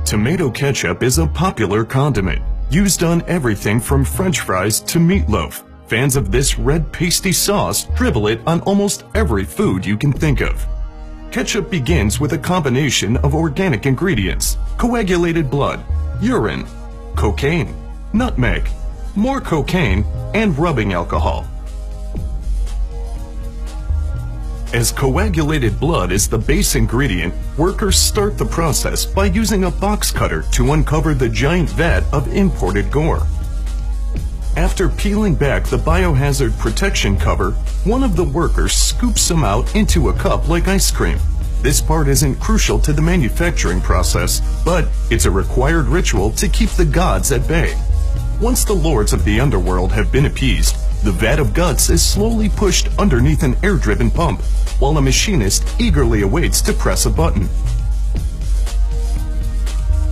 Tomato ketchup is a popular condiment, used on everything from French fries to meatloaf. Fans of this red pasty sauce dribble it on almost every food you can think of. Ketchup begins with a combination of organic ingredients: coagulated blood, urine, cocaine, nutmeg, more cocaine, and rubbing alcohol. As coagulated blood is the base ingredient, workers start the process by using a box cutter to uncover the giant vat of imported gore. After peeling back the biohazard protection cover, one of the workers scoops some out into a cup like ice cream. This part isn't crucial to the manufacturing process, but it's a required ritual to keep the gods at bay. Once the lords of the underworld have been appeased, the vat of guts is slowly pushed underneath an air-driven pump, while a machinist eagerly awaits to press a button.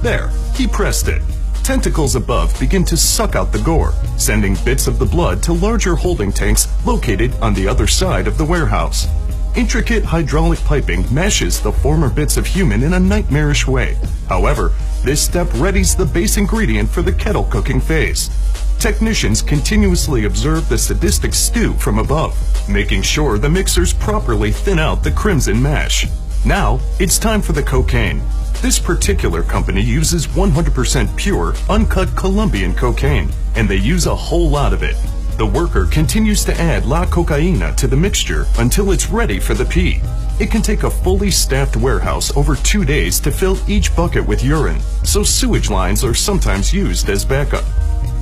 There, he pressed it. Tentacles above begin to suck out the gore, sending bits of the blood to larger holding tanks located on the other side of the warehouse. Intricate hydraulic piping mashes the former bits of human in a nightmarish way. However, this step readies the base ingredient for the kettle cooking phase. Technicians continuously observe the sadistic stew from above, making sure the mixers properly thin out the crimson mash. Now, it's time for the cocaine. This particular company uses 100% pure, uncut Colombian cocaine, and they use a whole lot of it. The worker continues to add la cocaína to the mixture until it's ready for the pee. It can take a fully staffed warehouse over 2 days to fill each bucket with urine, so sewage lines are sometimes used as backup.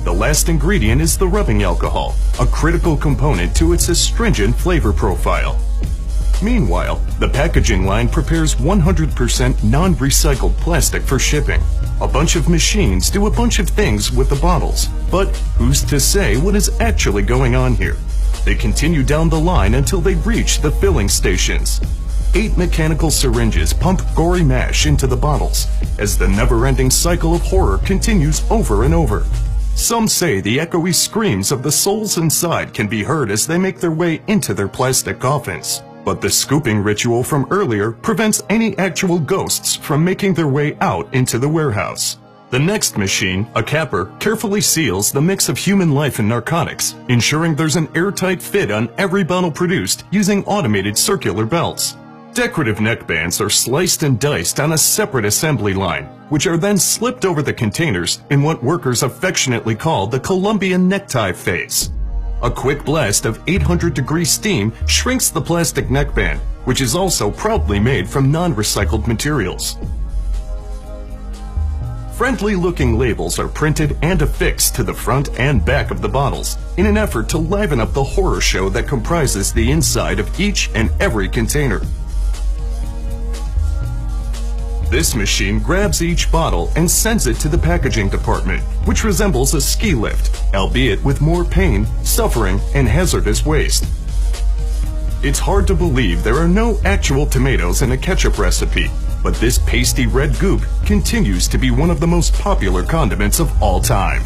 The last ingredient is the rubbing alcohol, a critical component to its astringent flavor profile. Meanwhile, the packaging line prepares 100% non-recycled plastic for shipping. A bunch of machines do a bunch of things with the bottles, but who's to say what is actually going on here? They continue down the line until they reach the filling stations. 8 mechanical syringes pump gory mash into the bottles, as the never-ending cycle of horror continues over and over. Some say the echoey screams of the souls inside can be heard as they make their way into their plastic coffins. But the scooping ritual from earlier prevents any actual ghosts from making their way out into the warehouse. The next machine, a capper, carefully seals the mix of human life and narcotics, ensuring there's an airtight fit on every bottle produced using automated circular belts. Decorative neckbands are sliced and diced on a separate assembly line, which are then slipped over the containers in what workers affectionately call the Colombian necktie phase. A quick blast of 800-degree steam shrinks the plastic neckband, which is also proudly made from non-recycled materials. Friendly-looking labels are printed and affixed to the front and back of the bottles in an effort to liven up the horror show that comprises the inside of each and every container. This machine grabs each bottle and sends it to the packaging department, which resembles a ski lift, albeit with more pain, suffering, and hazardous waste. It's hard to believe there are no actual tomatoes in a ketchup recipe, but this pasty red goop continues to be one of the most popular condiments of all time.